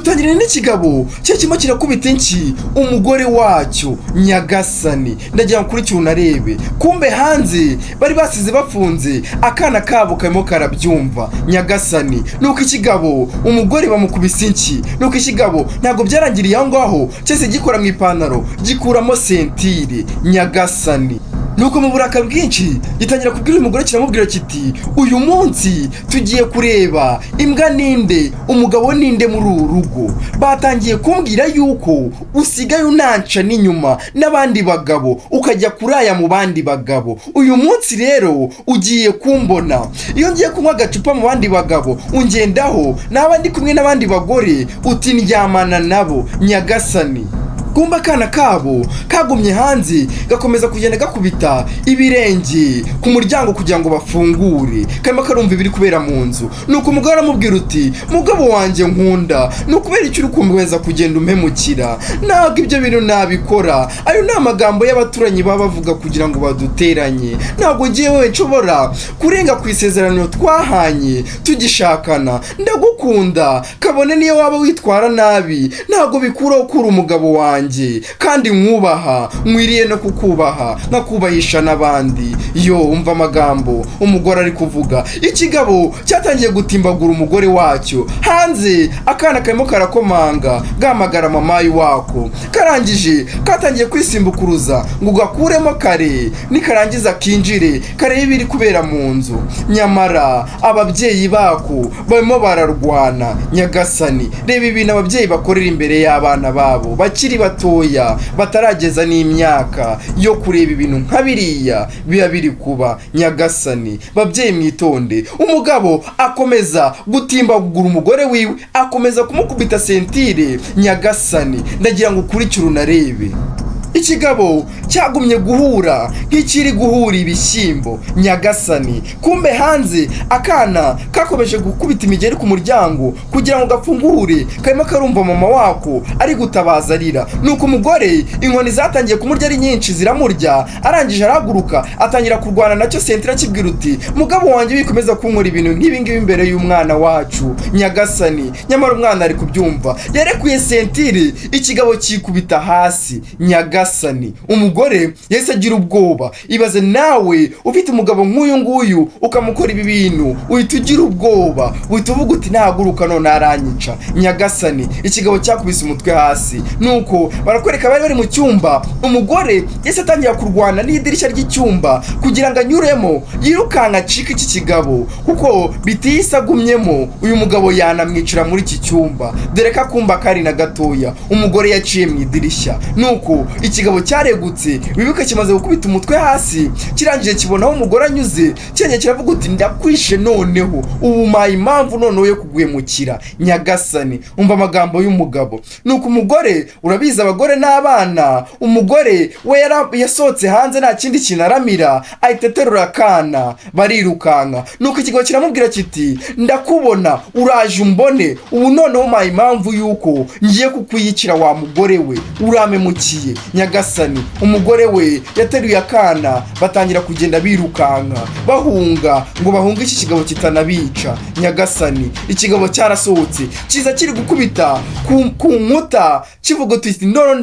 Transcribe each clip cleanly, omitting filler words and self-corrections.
dutangiranye n'ikigabo cyo kirimo kirakubita inki umugore wacyo nyagasani. ndagira ngo kuri cyuna rebe kumbe hanze bari basize bafunze akana kabo karimo karabyumva nyagasani. nuko ikigabo umugore bamukubise inki, nuko ikigabo ntabwo byarangiriye aho ngaho cyese gikora mu ipantaro gikuramo sentire nyagasani. nuko mu burakari bwinshi gitangira kubwira uyu mugore kiramubwira kiti uyu munsi tugiye kureba imbwa ninde umugabo ninde muri uru rugo. batangiye kumbwira yuko usigaye unanca n'inyuma n'abandi bagabo ukajya kuraya mu bandi bagabo. uyu munsi rero ugiye kumbona iyo ngiye kunywa agacupa mu bandi bagabo ungendaho naba ndi kumwe n'abandi bagore uti ndyamana nabo nyagasani. kumba akana kabo kagumye hanze gakomeza kugenda gakubita ibirenge ku muryango kugira ngo bafungure karimo karumva ibiri kubera mu nzu. nuko umugore aramubwira uti mugabo wanjye nkunda nukubera icyo urukumbuza kugenda umpemukira ntabwo ibyo bintu nabikora. ayo ni amagambo y'abaturanyi baba bavuga kugira ngo baduteranye. ntabwo ngiye nshobora kurenga ku isezerano twahanye tugishakana. ndagukunda kabone niyo waba witwara nabi ntabwo bikuraho kuri umugabo wanjye kandi mwubaha mwiriye no kukubaha nkakubahisha n'abandi. yo umva amagambo umugore ari kuvuga. ikigabo cyatangiye gutimbagura umugore wacyo hanze akana karimo karakomanga gamagara mamayi wako. karangije katangiye kwisimbukuruza ngo gakuremo kare nikarangiza kinjire kare ibiri kubera mu nzu. nyamara ababyeyi bako barimo bararwana nyagasani. reba ibintu ababyeyi bakorera imbere y'abana babo bakiri batoya batarageza n'imyaka yo kureba ibintu nka biriya biba biri kuba nyagasani. babyeyi mwitonde. umugabo akomeza gutimbagura umugore wiwe akomeza kumukubita sentire nyagasani. ndagira ngo ukurikire unarebe. ikigabo cyagumye guhura nk'ikiri guhura ibishyimbo nyagasani. kumbe hanze akana kakomeje gukubita imigeri ku muryango kugira ngo gafungure karimo karumva mama wako ari gutabaza arira. nuko umugore inkoni zatangiye kumurya ari nyinshi ziramurya arangije arahaguruka atangira kurwana nacyo sentire akibwira uti mugabo wanjye wikomeza kunkora ibintu nk'ibi ngibi imbere y'umwana wacu nyagasani. nyamara umwana ari kubyumva yarekuye sentire ikigabo kikubita hasi nyagasani. umugore yahise agira ubwoba. ibaze nawe ufite umugabo nk'uyu nguyu ukamukora ibi bintu uhita ugira ubwoba uhita uvuga uti nahaguruka none aranyica nyagasani. ikigabo cyakubise umutwe hasi. nuko barakwereka bari bari mu cyumba umugore yahise atangira kurwana n'idirishya ry'icyumba kugira ngo anyuremo yirukanka acika iki kigabo kuko bitihise agumyemo uyu mugabo yanamwicira muri iki cyumba dore ko akumba kari na gatoya. umugore yaciye mu idirishya. nuko ikigabo cyaregutse bibuka kimaze gukubita umutwe hasi kirangije kibonaho umugore anyuze cyenye kiravuga uti ndakwishe noneho ubu mayi impamvu noneho yo kuguhemukira nyagasani. umva amagambo y'umugabo. nuko umugore urabizi abagore n'abana umugore we yasohotse hanze nta kindi kintu aramira ahita aterura akana barirukanka. nuko ikigabo kiramubwira kiti ndakubona uraje umbone ubu noneho mayi impamvu yuko ngiye kukwiyicira wa mugore we uramemukiye nyagasani. umugore we yateruye akana batangira kugenda birukanka bahunga ngo bahunge iki kigabo kitanabica nyagasani. ikigabo cyarasohotse kiza kiri gukubita ku nkuta kivuga uti none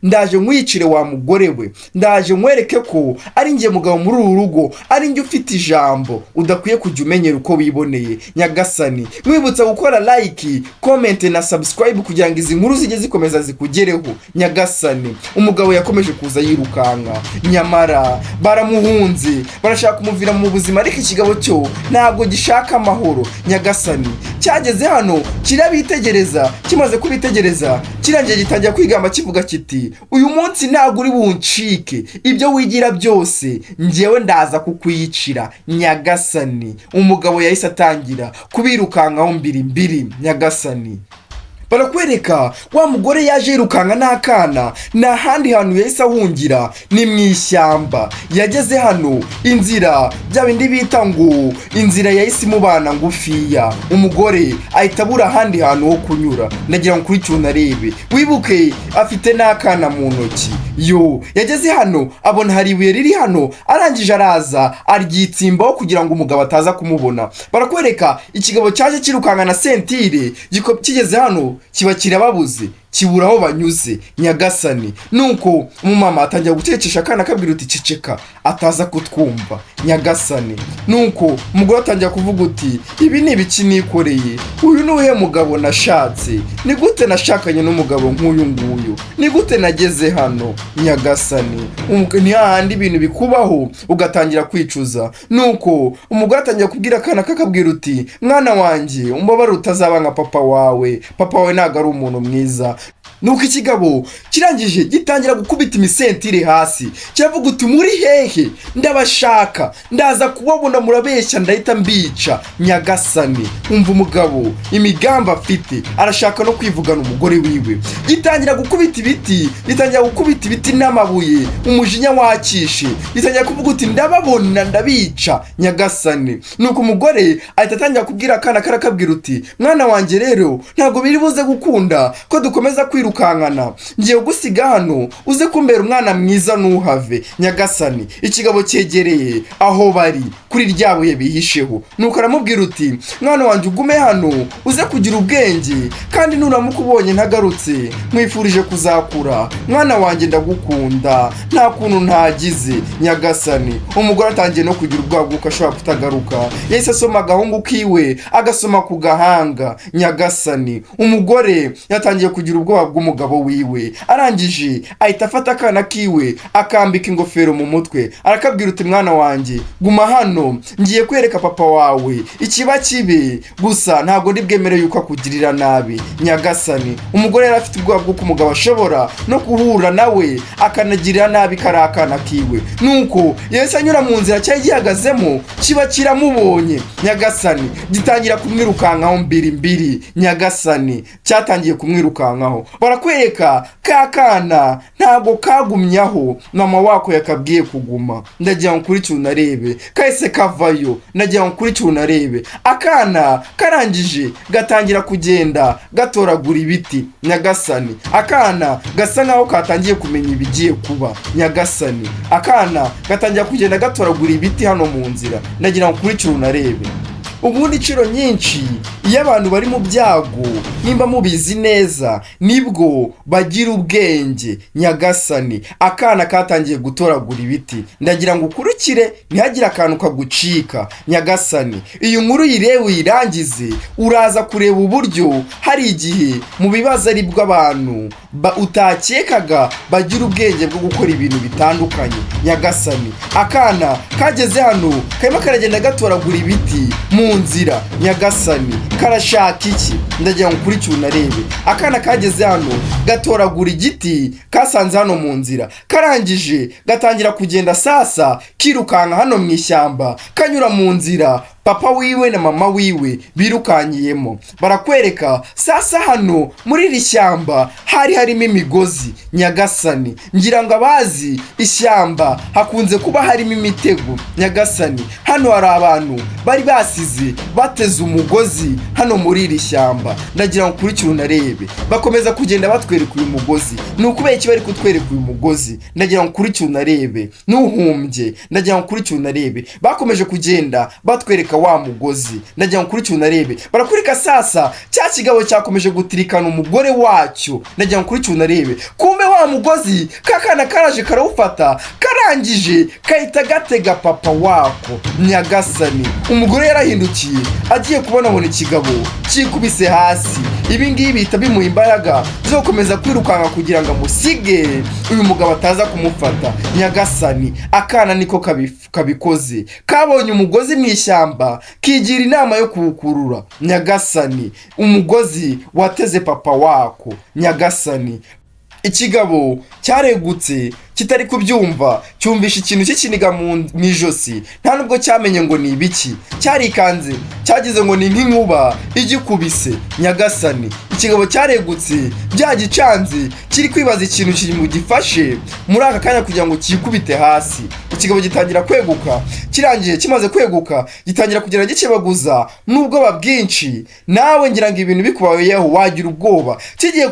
ndaje nkwicire wa mugore we ndaje nkwereke ko ari njye mugabo muri uru rugo ari njye ufite ijambo udakwiye kujya umenyera uko wiboneye nyagasani. mwibutsa gukora like comment na subscribe kugira ngo izi nkuru zijye zikomeza zikugereho nyagasani. umugabo yakomeje kuza yirukanka nyamara baramuhunze barashaka kumuvira mu buzima ariko ikigabo cyo ntabwo gishaka amahoro nyagasani. cyageze hano kirabitegereza kimaze kubitegereza kirangiye gitangira kwigamba kivuga kiti uyu munsi ntabwo uri buncike ibyo wigira byose njyewe ndaza kukwiyicira nyagasani. umugabo yahise atangira kubirukankaho mbiri nyagasani. barakwereka wa mugore yaje yirukanka n'akana nta handi hantu yahise ahungira ni mu ishyamba. Yageze hano inzira bya bindi bita ngo inzira yahise imubana ngufiya, umugore ahita abura ahandi hantu ho kunyura. Nagira ngo kuri cyuna arebe, wibuke afite n'akana mu ntoki. Yageze hano abona hari ibuye riri hano, arangije araza aryitsimbaho kugira ngo umugabo ataza kumubona. Barakwereka ikigabo cyaje kirukanka na sentire, kigeze hano kiba kirababuze, kibura aho banyuze. Nyagasani, nuko umumama atangira gucecesha akana akabwira uti ceceka ataza kutwumva. Nyagasani, nuko umugore atangira kuvuga uti ibi ni ibiki nikoreye, uyu ni uhe mugabo nashatse, ni gute nashakanye n'umugabo nk'uyu nguyu, ni gute nageze hano. Nyagasani, ni hahandi ibintu bikubaho ugatangira kwicuza. Nuko umugore atangira kubwira akana kakabwira uti mwana wanjye umbabare utazaba nka papa wawe, papa wawe ntabwo ari umuntu mwiza. Nuko ikigabo kirangije gitangira gukubita imisentire hasi, kiravuga uti muri hehe, ndabashaka, ndaza kubabona, murabeshya ndahita mbica. Nyagasani, umva umugabo imigambi afite, arashaka no kwivugana umugore wiwe. Gitangira gukubita ibiti n'amabuye, umujinya wakishe, gitangira kuvuga uti ndababona ndabica. Nyagasani, nuko umugore ahita atangira kubwira akana karakabwira uti mwana wanjye rero ntabwo biri buze gukunda ko dukomeza kwirukankana, ngiye gusiga hano uze kumbera umwana mwiza nuhave. Nyagasani, ikigabo cyegereye aho bari kuri ryabuye bihisheho, nuko aramubwira uti mwana wanjye ugume hano uze kugira ubwenge, kandi nuramuka ubonye ntagarutse mwifurije kuzakura. Mwana wanjye ndagukunda nta kuntu ntagize. Nyagasani, umugore atangiye no kugira ubwoba bw'uko ashobora kutagaruka. Yahise asoma agahungu kiwe agasoma ku gahanga. Nyagasani, umugore yatangiye kugira ubwoba bw'umugabo wiwe, arangije ahita afata akana kiwe akambika ingofero mu mutwe, arakabwira uti mwana wanjye guma hano, ngiye kwereka papa wawe ikiba kibe, gusa ntabwo ndibwemere yuko akugirira nabi. Nyagasani, umugore yari afite ubwoba bw'uko umugabo ashobora no guhura nawe akanagirira nabi kari akana kiwe. Nuko yahise anyura mu nzira cyari gihagazemo, kiba kiramubonye. Nyagasani, gitangira kumwirukankaho mbiri. Nyagasani, cyatangiye kumwirukankaho. Barakwereka ka kana ntabwo kagumyaho mama wako yakabwiye kuguma. Ndagira ngo kuri cyuna arebe, kahise kavayo. Ndagira ngo kuri cyuna arebe, akana karangije gatangira kugenda gatoragura ibiti. Nyagasani, akana gasa nkaho katangiye kumenya ibigiye kuba. Nyagasani, akana gatangira kugenda gatoragura ibiti hano mu nzira. Ndagira ngo kuri cyuna arebe. Ubundi incuro nyinshi iyo abantu bari mu byago, nimba mubizi neza, nibwo bagira ubwenge. Nyagasani, akana katangiye gutoragura ibiti. Ndagira ngo ukurikire ntihagire akantu kagucika. Nyagasani, iyo nkuru uyirebe uyirangize, uraza kureba uburyo hari igihe mu bibazo ari bw'abantu utakekaga bagira ubwenge bwo gukora ibintu bitandukanye. Nyagasani, akana kageze hano karimo karagenda gatoragura ibiti mu nzira. Nyagasani, karashaka iki? Ndagira ngo kuri cyuna arebe, akana kageze hano gatoragura igiti kasanze hano mu nzira, karangije gatangira kugenda sasa kirukanka hano mu ishyamba, kanyura mu nzira papa wiwe na mama wiwe birukanyiyemo. Barakwereka sasa hano muri iri shyamba hari harimo imigozi. Nyagasani, ngira ngo abazi ishyamba hakunze kuba harimo imitego. Nyagasani, hano hari abantu bari basize bateze umugozi hano muri iri shyamba. Ndagira ngo kuri cyuna arebe, bakomeza kugenda batwereka uyu mugozi. Ni ukubera iki bari kutwereka uyu mugozi? Ndagira ngo kuri cyuna arebe, nuhumbye. Ndagira ngo kuri cyuna arebe, bakomeje kugenda batwereka wa mugozi. Ndagira ngo kuri cyuna arebe, barakurika sasa cya kigabo cyakomeje gutirikana umugore wacyo. Ndagira ngo kuri cyuna arebe, kumbe wa mugozi kakana karaje karawufata, karangije kahita gatega papa wako. Nyagasani, umugore yarahindukiye agiye kubona ikigabo kikubise hasi. Ibi ngibi bihita bimuha imbaraga zo gukomeza kwirukanka kugira ngo amusige uyu mugabo ataza kumufata. Nyagasani, akana niko kabikoze, kabonye umugozi mu ishyamba kigira inama yo kuwukurura. Nyagasani, umugozi wateze papa wako. Nyagasani, ikigabo cyaregutse kitari kubyumva cyumvisha ikintu cy'ikiniga mu ijosi, nta nubwo cyamenye ngo ni ibiki, cyarikanze cyagize ngo ni nk'inkuba igikubise. Nyagasani, ikigabo cyaregutse byagicanze, kiri kwibaza ikintu gifashe muri aka kanya kugira ngo kikubite hasi. Ikigabo gitangira kweguka, kirangiye kimaze kweguka gitangira kugera gikebaguza n'ubwoba bwinshi. Nawe ngira ngo ibintu bikubayeho wagira ubwoba. Kigiye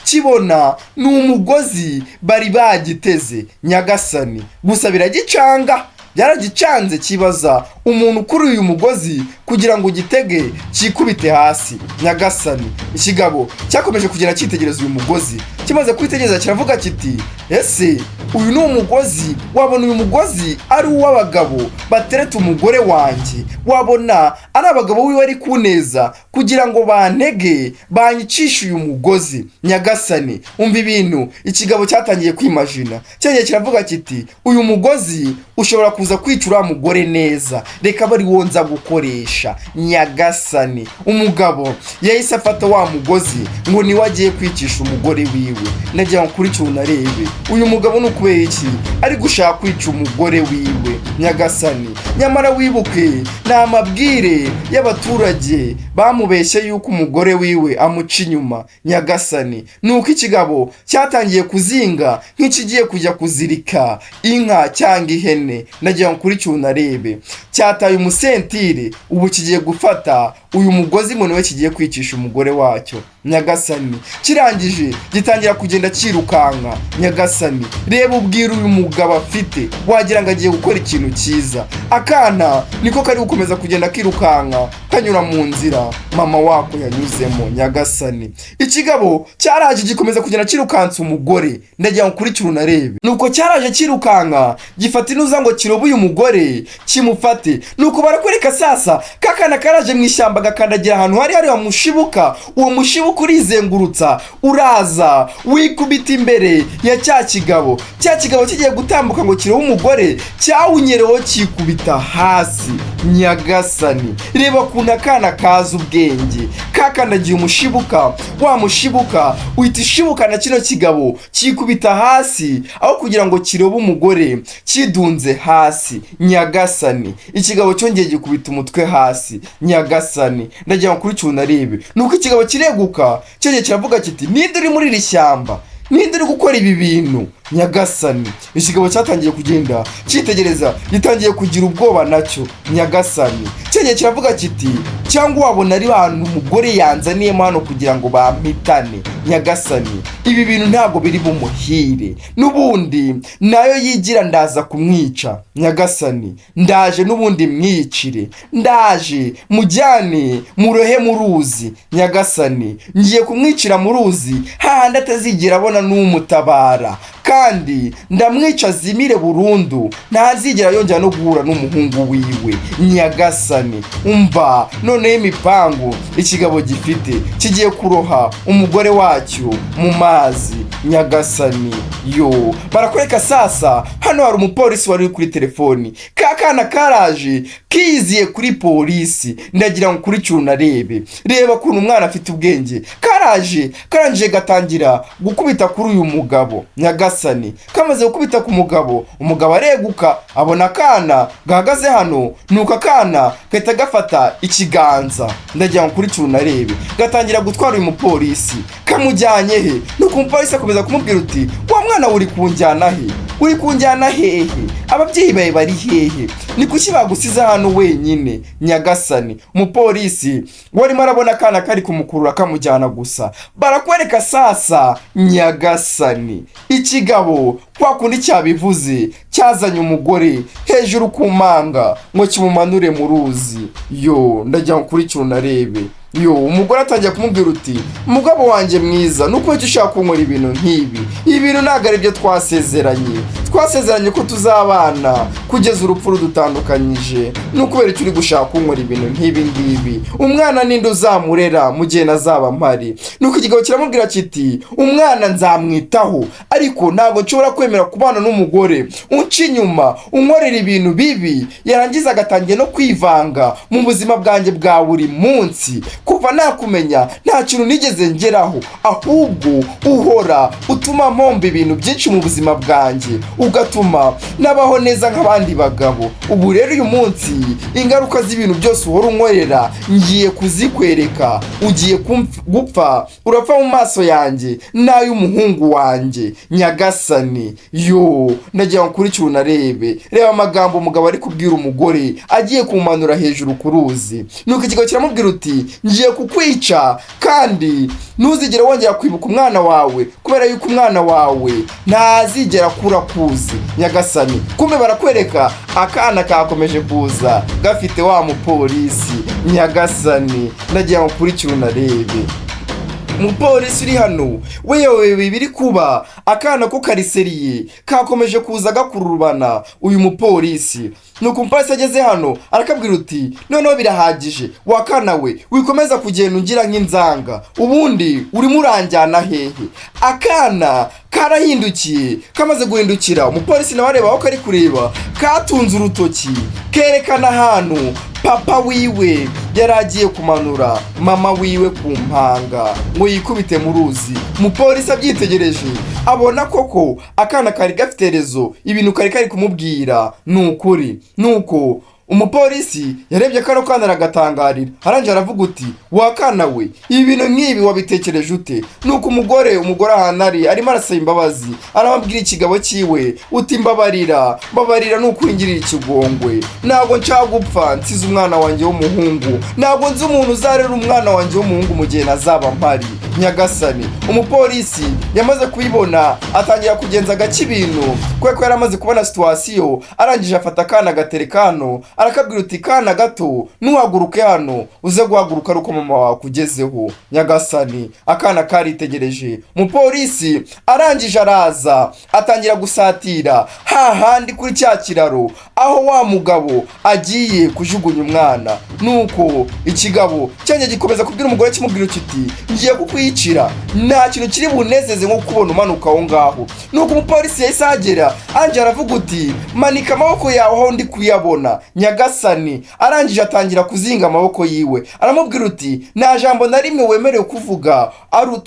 kibona ni umugozi bari bagiteze. Nyagasani, gusa biragicanga, byaragicanze kibaza umuntu kuri uyu mugozi kugira ngo gitege kikubite hasi. Nyagasani, ikigabo cyakomeje kugera cyitegereza uyu mugozi, kimaze kwitegereza kiravuga kiti ese uyu ni umugozi? Wabona uyu mugozi ari uw'abagabo batereta umugore wanjye? Wabona ari abagabo wiwe ari kuneza kugira ngo bantege banyicishe uyu mugozi? Nyagasani, umva ibintu ikigabo cyatangiye kwimajina. Cyagiye kiravuga kiti uyu mugozi ushobora kuza kwica uriya mugore neza, reka bari wonza gukoresha. Nyagasani, umugabo yahise afata wa mugozi ngo niwe agiye kwicisha umugore wiwe. Nagira ngo kuri cyo unarebe uyu mugabo ni ukubera iki ari gushaka kwica umugore wiwe. Nyagasani, nyamara wibuke ni amabwire y'abaturage bamubeshye yuko umugore wiwe amuca inyuma. Nyagasani, nuko ikigabo cyatangiye kuzinga nk'ikigiye kujya kuzirika inka cyangwa ihene. Nagira ngo kuri cyo unarebe cyataye umusentire, ubu kigiye gufata uyu mugozi ngo niwe kigiye kwicisha umugore wacyo. Nyagasani, kirangije gitangira kugenda kirukanka. Nyagasani, reba ubwira uyu mugabo afite, wagira ngo agiye gukora ikintu cyiza. Akana niko kari gukomeza kugenda kirukanka kanyura mu nzira mama wako yanyuzemo. Nyagasani, ikigabo cyaraje gikomeza kugenda kirukansa umugore. Ndagira ngo kuri cyo unarebe nuko cyaraje kirukanka gifata inuza ngo kirobe uyu mugore kimufate. Nuko barakwereka sasa kakana karaje mu ishyamba gakandagira ahantu hari wamushibuka. Uwo mushibuka urizengurutsa uraza wikubita imbere ya cya kigabo kigiye gutambuka ngo kirobe umugore, cyawunyereho kikubita hasi. Nyagasani, reba kuntu akana kaza ubwenge kakandagiye umushibuka, wa mushibuka uhita ishibuka na kino kigabo kikubita hasi aho kugira ngo kirobe umugore kidunze hasi. Nyagasani, ikigabo cyongeye gikubita umutwe hasi. Nyagasani, ndagira ngo kuri cyo unarebe nuko ikigabo kireguka cyagiye kiravuga kiti ninde uri muri iri shyamba, ninde uri gukora ibi bintu? Nyagasani, ikigabo cyatangiye kugenda cyitegereza gitangiye kugira ubwoba nacyo. Nyagasani, cyagiye kiravuga kiti cyangwa wabona ari abantu umugore yanzaniyemo hano kugira ngo bampitane. Nyagasani, ibi bintu ntabwo biri bumuhire, n'ubundi nayo yigira ndaza kumwica. Nyagasani, ndaje n'ubundi mwicire, ndaje mujyane murohe mu ruzi. Nyagasani, ngiye kumwicira mu ruzi hahandi atazigera abona n'umutabara, kandi ndamwica zimire burundu, ntazigera yongera no guhura n'umuhungu wiwe. Nyagasani, umva noneho imipangu ikigabo gifite kigiye kuroha umugore wacyo mu mazi. Nyagasani, yo barakwereka sasa hano hari umupolisi wari kuri telefoni. Kakana karaje kiziye kuri polisi. Ndagira ngo kuri cyo unarebe, reba kuntu umwana afite ubwenge. Karangije gatangira gukubita kuri uyu mugabo. Nyagasani, kamaze gukubita ku mugabo, umugabo areguka abona akana gahagaze hano, nuko akana gahita gafata ikiganza. Ndagira ngo kuri cyo unarebe gatangira gutwara uyu mupolisi kamujyanye he. Nuko umupolisi akomeza kumubwira uti wa mwana uri kunjyana hehe? Ababyeyi bawe bari hehe? Ni kuki bagusize hano wenyine? Nyagasani, umupolisi warimo arabona akana kari kumukurura kamujyana gusa. Barakwereka sasa Nyagasani, ikigabo kwa kundi cyabivuze cyazanye umugore hejuru ku manga ngo kimumanure mu ruzi. Yo, ndagira ngo kuri cyo unarebe. Yo, umugore atangiye kumubwira uti mugabo wanjye mwiza, nuko icyo ushaka kunkora ibintu nk'ibi? Ibintu ntabwo ari byo twasezeranye ko tuzabana kugeza urupfu rudutandukanyije. Nukubera icyo uri gushaka kunkora ibintu nk'ibi ngibi? Umwana ninde uzamurera mu gihe nazaba mpari? Nuko ikigabo kiramubwira kiti umwana nzamwitaho, ariko ntabwo nshobora kwemera kubana n'umugore unca inyuma unkorera ibintu bibi yarangiza agatangira no kwivanga mu buzima bwanjye bwa buri munsi. Kuva nakumenya nta kintu nigeze ngeraho, ahubwo uhora utuma mpomba ibintu byinshi mu buzima bwanjye, ugatuma nabaho neza nk'abandi bagabo. Ubu rero uyu munsi ingaruka z'ibintu byose uhora unkorera ngiye kuzikwereka. Ugiye gupfa, urapfa mu maso yanjye n'ay'umuhungu wanjye Nyagasani. Ndagira ngo ukurikire unarebe. Reba amagambo umugabo ari kubwira umugore agiye kumanura hejuru ku ruzi. Nuko ikigabo kiramubwira uti ngiye kukwica kandi ntuzigere wongera kwibuka umwana wawe, kubera yuko umwana wawe ntazigera akura kuzi Nyagasani. Kumbe barakwereka akana kakomeje kuza gafite wa mupolisi Nyagasani. Ndagira ngo ukurikire unarebe. Umupolisi uri hano wewe biri kuba akana ko kariseriye kakomeje kuza gakururubana uyu mupolisi. Nuko umupolisi ageze hano arakabwira uti noneho birahagije, wakana we wikomeza kugenda ungira nk'inzanga, ubundi urimo uranjyana hehe? Akana karahindukiye, kamaze guhindukira umupolisi nawe areba aho kari kureba, katunze urutoki kerekana ahantu papa wiwe yaragiye kumanura mama wiwe ku mpanga ngo yikubite mu ruzi. Umupolisi abyitegereje abona koko akana kari gafite rezo, ibintu kari kumubwira ni ukuri. Nuko umupolisi yarebye kano kana aragatangarira, arangije aravuga uti wakana we ibi bintu nk'ibi wabitekereje ute? Nuko umugore ahantu arimo arasaba imbabazi, arababwira ikigabo cyiwe uti mbabarira nuko ngirira ikigongwe, ntabwo nshaka gupfa nsize umwana wanjye w'umuhungu, ntabwo nzi umuntu uzarera umwana wanjye w'umuhungu mu gihe nazaba mpari Nyagasani. Umupolisi yamaze kubibona atangira kugenza gake ibintu kuko yari amaze kubona situwasiyo, arangije afata akana gaterekano arakabwira uti kana gato nuhaguruke hano uze guhaguruka ari uko mama wawe akugezeho Nyagasani. Akana karitegereje, umupolisi arangije araza atangira gusatira hahandi kuri cya kiraro aho wa mugabo agiye kujugunya umwana. Nuko ikigabo cyanjye gikomeza kubwira umugore kimubwira kiti ngiye kukwicira, nta kintu kiri bunezeze nko kubona umanuka aho ngaho. Nuko umupolisi yahise agera anje aravuga uti manika amaboko yawe aho ndi kuyabona Nyagasani. Arangije atangira kuzinga amaboko yiwe, aramubwira uti nta jambo na rimwe wemerewe kuvuga,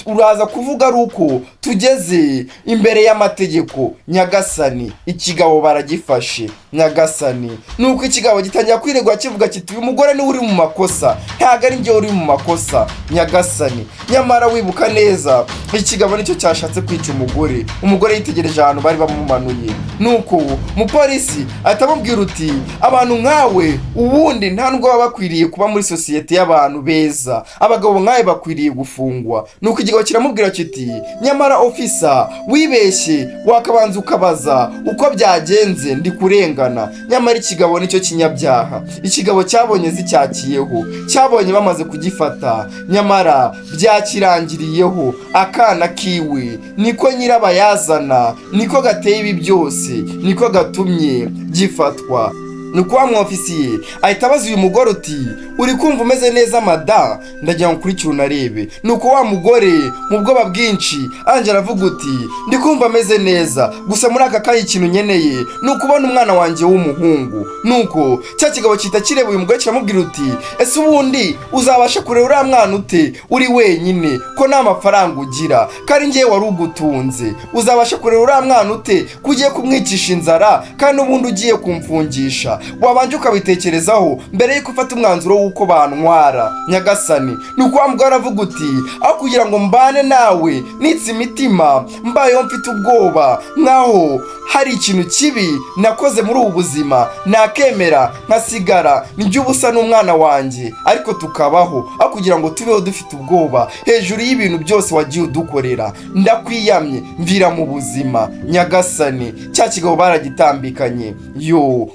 uraza kuvuga ari uko tugeze imbere y'amategeko Nyagasani. Ikigabo baragifashe Nyagasani. Nuko ikigabo gitangira kwiregura kivuga kiti uyu mugore ni uri mu makosa, ntago ari njye uri mu makosa Nyagasani. Nyamara wibuka neza ikigabo nicyo cyashatse kwica umugore. Umugore yitegereje ahantu bari bamumanuye. Nuko umupolisi atamubwira uti abantu nkawe ubundi nta nubwo baba bakwiriye kuba muri sosiyete y'abantu beza, abagabo nkawe bakwiriye gufungwa. Nuko ikigabo kiramubwira kiti nyamara ofisa wibeshye wakabanza ukabaza uko byagenze ndi kurengana. Nyamara ikigabo nicyo kinyabyaha. Ikigabo cyabonye zicyakiyeho, cyabonye bamaze kugifata, nyamara byakirangiriyeho akana kiwe niko nyirabayazana, niko gateye ibi byose, niko gatumye gifatwa. Nuko wa mwofisiye ahita abaza uyu mugore uti uri kumva umeze neza mada? Ndagira ngo ukurikire unarebe. Nuko wa mugore mu bwoba bwinshi anje aravuga uti ndi kumva ameze neza, gusa muri aka kanya ikintu nkeneye ni ukubona umwana wanjye w'umuhungu. Nuko cya kigabo cyita kireba uyu mugore kiramubwira uti ese ubundi uzabasha kurera uriya mwana ute uri wenyine ko nta mafaranga ugira, kandi ngewe wari ugutunze? Uzabasha kurera uriya mwana ute kugiye kumwicisha inzara kandi ubundi ugiye kumfungisha? Wabanje ukabitekerezaho mbere yuko ufata umwanzuro w'uko bantwara Nyagasani. Nuko wa mugore aravuga uti aho kugira ngo mbane nawe nitse imitima mbayeho mfite ubwoba nkaho hari ikintu kibi nakoze muri ubu buzima, nakemera nkasigara n'iby'ubusa n'umwana wanjye, ariko tukabaho aho kugira ngo tubeho dufite ubwoba hejuru y'ibintu byose wagiye udukorera. Ndakwiyamye mvira mu buzima Nyagasani. Cya kigabo baragitambikanye.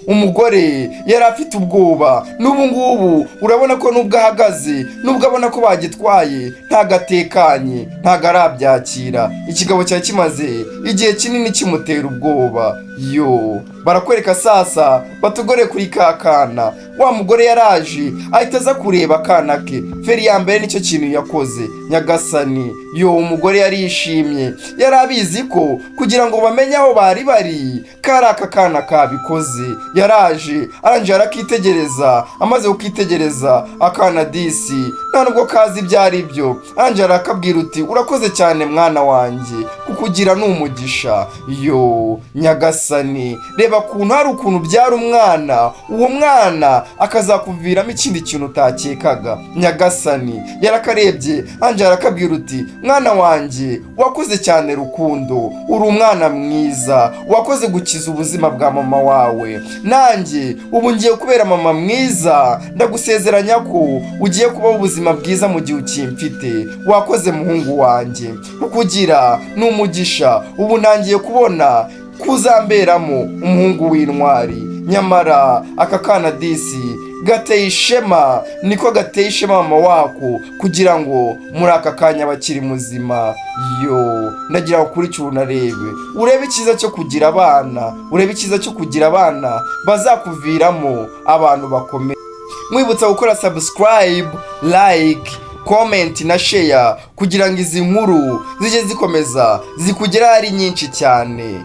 Umugore yari afite ubwoba, n'ubu ngubu urabona ko nubwo ahagaze, nubwo abona ko bagitwaye ntagatekanye, ntago arabyakira. Ikigabo cyari kimaze igihe kinini kimutera ubwoba yo barakwereka sasa batugore kuri kakana. Wa mugore yaraje ahita aza kureba akana ke. Feri ya mbere nicyo kintu yakoze nyagasani. Yo umugore yarishimye, yarabizi ko kugira ngo bamenye aho bari kari aka kana kabikoze. Yaraje arangije arakitegereza, amaze kukitegereza akana disi nta nubwo kazi ibyari byo. Arangije arakabwira uti urakoze cyane mwana wanjye kukugira n'umugisha. Yo nyagasani, reba kuntu hari ukuntu byara umwana, uwo mwana akazakuviramo ikindi kintu utakekaga. Nyagasani yarakarebye arangije arakabwira uti mwana wanjye wakoze cyane rukundo, uri umwana mwiza, wakoze gukiza ubuzima bwa mama wawe. Nanjye ubu ngiye kubera mama mwiza, ndagusezeranya ko ugiye kubaho ubuzima bwiza mu gihe ukimfite. Wakoze muhungu wanjye, kukugira n'umugisha. Ubu ntangiye kubona kuzamberamo umuhungu w'intwari. Nyamara aka kana disi gateye ishema, niko gateye ishema mama wako kugira ngo muri aka kanya bakiri muzima. Yo ndagira ngo kuri cyo unarebe, urebe icyiza cyo kugira abana, urebe icyiza cyo kugira abana bazakuviramo abantu bakomeye. Mwibutsa gukora subscribe, like, comment na share kugira ngo izi nkuru zijye zikomeza zikugera ari nyinshi cyane.